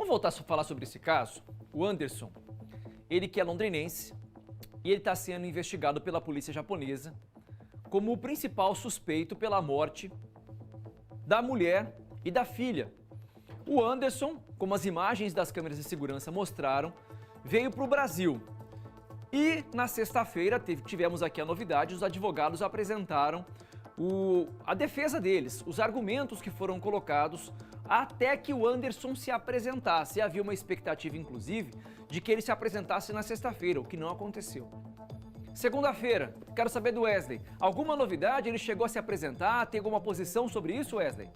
Vamos voltar a falar sobre esse caso? O Anderson, ele que é londrinense e ele está sendo investigado pela polícia japonesa como o principal suspeito pela morte da mulher e da filha. O Anderson, como as imagens das câmeras de segurança mostraram, veio para o Brasil. E na sexta-feira tivemos aqui a novidade, os advogados apresentaram a defesa deles, os argumentos que foram colocados até que o Anderson se apresentasse. E havia uma expectativa, inclusive, de que ele se apresentasse na sexta-feira, o que não aconteceu. Segunda-feira, quero saber do Wesley. Alguma novidade? Ele chegou a se apresentar? Tem alguma posição sobre isso, Wesley?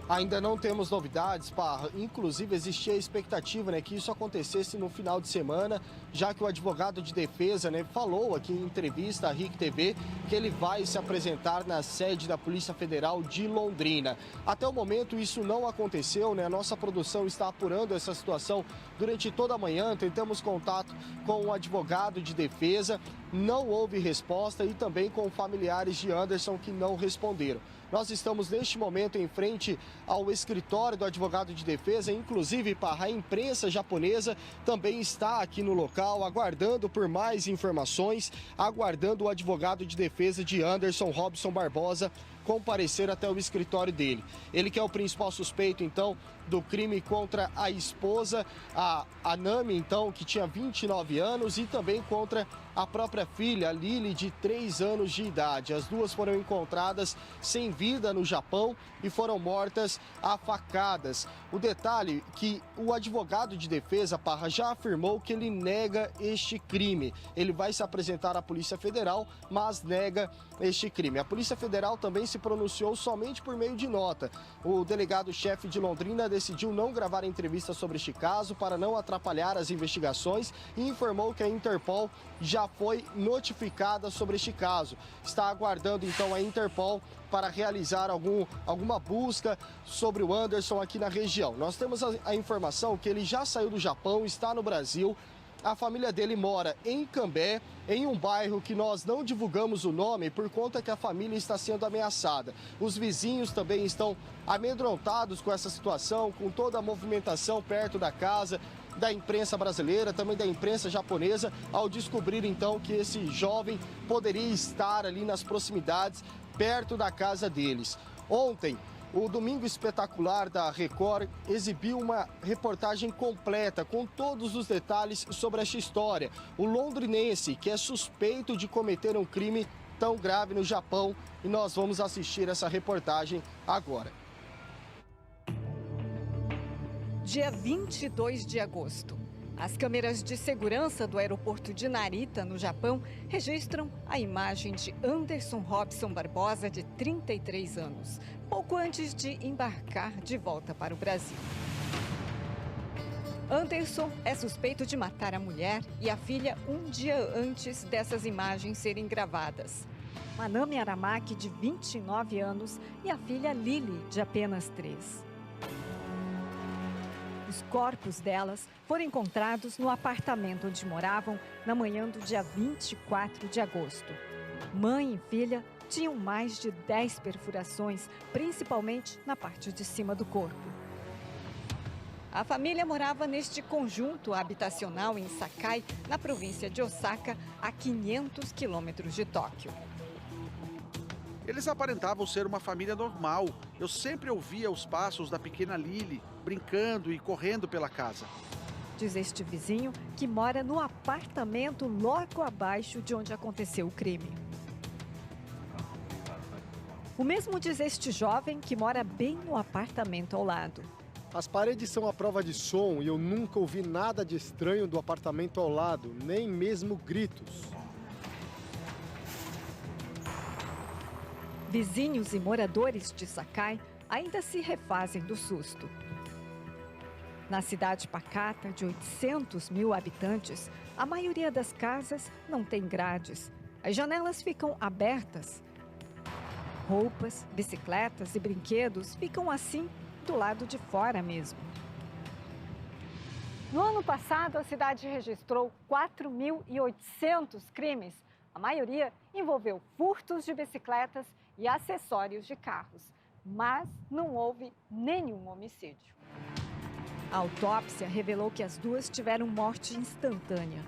Ainda não temos novidades, Parra. Inclusive, existia a expectativa, que isso acontecesse no final de semana, já que o advogado de defesa, falou aqui em entrevista à RIC TV que ele vai se apresentar na sede da Polícia Federal de Londrina. Até o momento, isso não aconteceu, A nossa produção está apurando essa situação durante toda a manhã. Tentamos contato com o advogado de defesa, não houve resposta, e também com familiares de Anderson que não responderam. Nós estamos neste momento em frente ao escritório do advogado de defesa, inclusive, Parra, a imprensa japonesa também está aqui no local, aguardando por mais informações, aguardando o advogado de defesa de Anderson Robson Barbosa comparecer até o escritório dele. Ele que é o principal suspeito, então, do crime contra a esposa, a Nami, então, que tinha 29 anos, e também contra a própria filha, a Lili, de 3 anos de idade. As duas foram encontradas sem vida no Japão e foram mortas a facadas. O detalhe é que o advogado de defesa, Parra, já afirmou que ele nega este crime. Ele vai se apresentar à Polícia Federal, mas nega este crime. A Polícia Federal também se pronunciou somente por meio de nota. O delegado-chefe de Londrina decidiu não gravar entrevista sobre este caso para não atrapalhar as investigações e informou que a Interpol já foi notificada sobre este caso. Está aguardando, então, a Interpol para realizar alguma busca sobre o Anderson aqui na região. Nós temos a informação que ele já saiu do Japão, está no Brasil. A família dele mora em Cambé, em um bairro que nós não divulgamos o nome por conta que a família está sendo ameaçada. Os vizinhos também estão amedrontados com essa situação, com toda a movimentação perto da casa da imprensa brasileira, também da imprensa japonesa, ao descobrir então que esse jovem poderia estar ali nas proximidades, perto da casa deles. Ontem, o Domingo Espetacular da Record exibiu uma reportagem completa com todos os detalhes sobre esta história. O londrinense, que é suspeito de cometer um crime tão grave no Japão, e nós vamos assistir essa reportagem agora. Dia 22 de agosto. As câmeras de segurança do aeroporto de Narita, no Japão, registram a imagem de Anderson Robson Barbosa, de 33 anos, pouco antes de embarcar de volta para o Brasil. Anderson é suspeito de matar a mulher e a filha um dia antes dessas imagens serem gravadas. Manami Aramaki, de 29 anos, e a filha Lili, de apenas 3. Os corpos delas foram encontrados no apartamento onde moravam na manhã do dia 24 de agosto. Mãe e filha tinham mais de 10 perfurações, principalmente na parte de cima do corpo. A família morava neste conjunto habitacional em Sakai, na província de Osaka, a 500 quilômetros de Tóquio. Eles aparentavam ser uma família normal. Eu sempre ouvia os passos da pequena Lili, brincando e correndo pela casa. Diz este vizinho que mora no apartamento logo abaixo de onde aconteceu o crime. O mesmo diz este jovem que mora bem no apartamento ao lado. As paredes são a prova de som e eu nunca ouvi nada de estranho do apartamento ao lado, nem mesmo gritos. Vizinhos e moradores de Sakai ainda se refazem do susto. Na cidade pacata, de 800 mil habitantes, a maioria das casas não tem grades. As janelas ficam abertas. Roupas, bicicletas e brinquedos ficam assim do lado de fora mesmo. No ano passado, a cidade registrou 4.800 crimes. A maioria envolveu furtos de bicicletas e acessórios de carros. mas não houve nenhum homicídio. A autópsia revelou que as duas tiveram morte instantânea.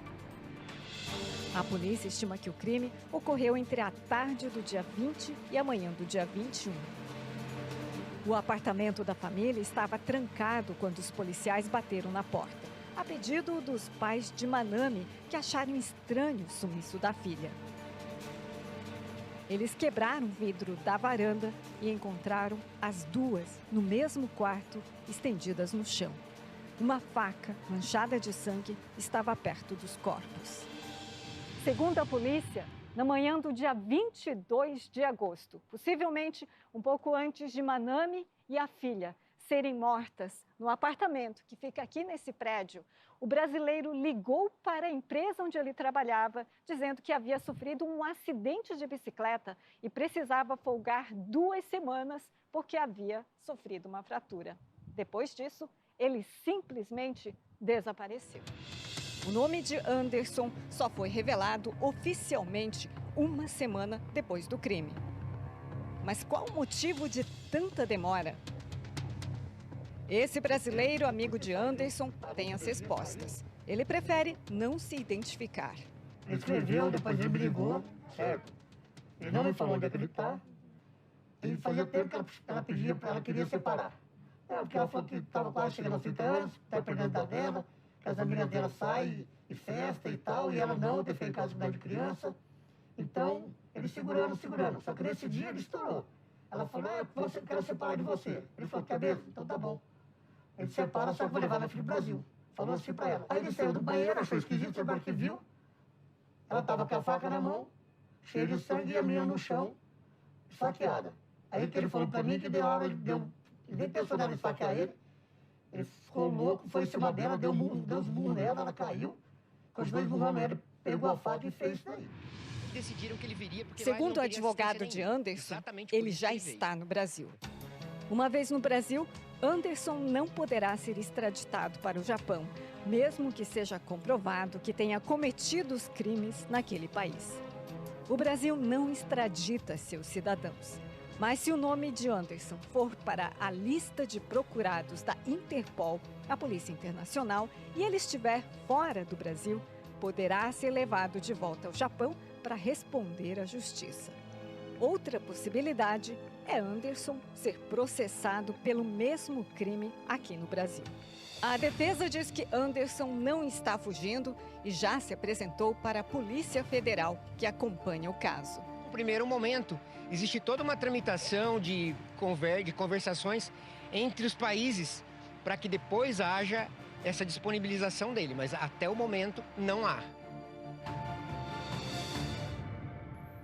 A polícia estima que o crime ocorreu entre a tarde do dia 20 e a manhã do dia 21. O apartamento da família estava trancado quando os policiais bateram na porta, a pedido dos pais de Manami, que acharam estranho o sumiço da filha. Eles quebraram o vidro da varanda e encontraram as duas no mesmo quarto, estendidas no chão. Uma faca manchada de sangue estava perto dos corpos. Segundo a polícia, na manhã do dia 22 de agosto, possivelmente um pouco antes de Manami e a filha serem mortas no apartamento que fica aqui nesse prédio, o brasileiro ligou para a empresa onde ele trabalhava, dizendo que havia sofrido um acidente de bicicleta e precisava folgar 2 semanas porque havia sofrido uma fratura. Depois disso, ele simplesmente desapareceu. O nome de Anderson só foi revelado oficialmente 1 semana depois do crime. Mas qual o motivo de tanta demora? Esse brasileiro, amigo de Anderson, tem as respostas. Ele prefere não se identificar. Ele escreveu, depois ele me ligou, certo? Ele não me falou onde é que ele está. E fazia tempo que ela queria separar. Porque ela falou que estava quase chegando aos 30 anos, estava perdendo da dela, que as amigas dela saem e festa e tal, e ela não, defende caso de cuidar de criança. Então, ele segurando. Só que nesse dia ele estourou. Ela falou, eu quero separar de você. Ele falou, quer mesmo? Então tá bom. Ele separa, só que vou levar minha filha pro Brasil. Falou assim pra ela. Aí ele saiu do banheiro, achou esquisito, sabe o que viu? Ela tava com a faca na mão, cheia de sangue e a menina no chão, esfaqueada. Aí que ele falou pra mim que deu hora, ele nem pensou nela esfaquear ele. Ele ficou louco, foi em cima dela, deu uns murros nela, ela caiu. Continuou esmurrando ela, pegou a faca e fez isso daí. Decidiram que ele viria porque Segundo o advogado de Anderson, ele já está no Brasil. Uma vez no Brasil, Anderson não poderá ser extraditado para o Japão, mesmo que seja comprovado que tenha cometido os crimes naquele país. O Brasil não extradita seus cidadãos. Mas se o nome de Anderson for para a lista de procurados da Interpol, a Polícia Internacional, e ele estiver fora do Brasil, poderá ser levado de volta ao Japão para responder à justiça. Outra possibilidade é Anderson ser processado pelo mesmo crime aqui no Brasil. A defesa diz que Anderson não está fugindo e já se apresentou para a Polícia Federal, que acompanha o caso. No primeiro momento, existe toda uma tramitação de conversações entre os países para que depois haja essa disponibilização dele, mas até o momento não há.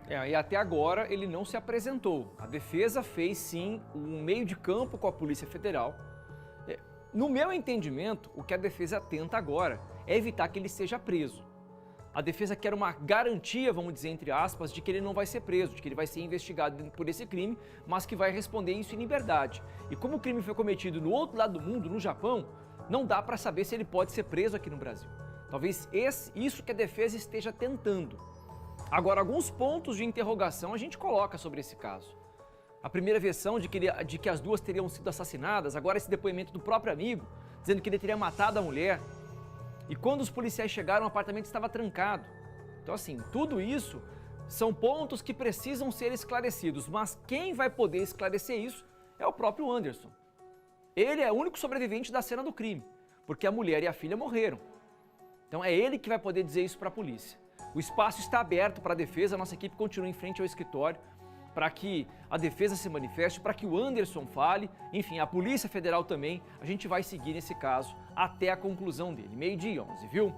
E até agora ele não se apresentou. A defesa fez sim um meio de campo com a Polícia Federal. No meu entendimento, o que a defesa tenta agora é evitar que ele seja preso. A defesa quer uma garantia, vamos dizer, entre aspas, de que ele não vai ser preso, de que ele vai ser investigado por esse crime, mas que vai responder isso em liberdade. E como o crime foi cometido no outro lado do mundo, no Japão, não dá para saber se ele pode ser preso aqui no Brasil. Talvez isso que a defesa esteja tentando. Agora, alguns pontos de interrogação a gente coloca sobre esse caso. A primeira versão de que as duas teriam sido assassinadas, agora esse depoimento do próprio amigo, dizendo que ele teria matado a mulher. E quando os policiais chegaram, o apartamento estava trancado. Então, assim, tudo isso são pontos que precisam ser esclarecidos, mas quem vai poder esclarecer isso é o próprio Anderson. Ele é o único sobrevivente da cena do crime, porque a mulher e a filha morreram. Então é ele que vai poder dizer isso para a polícia. O espaço está aberto para a defesa, a nossa equipe continua em frente ao escritório para que a defesa se manifeste, para que o Anderson fale, enfim, a Polícia Federal também. A gente vai seguir nesse caso até a conclusão dele, 12h11, viu?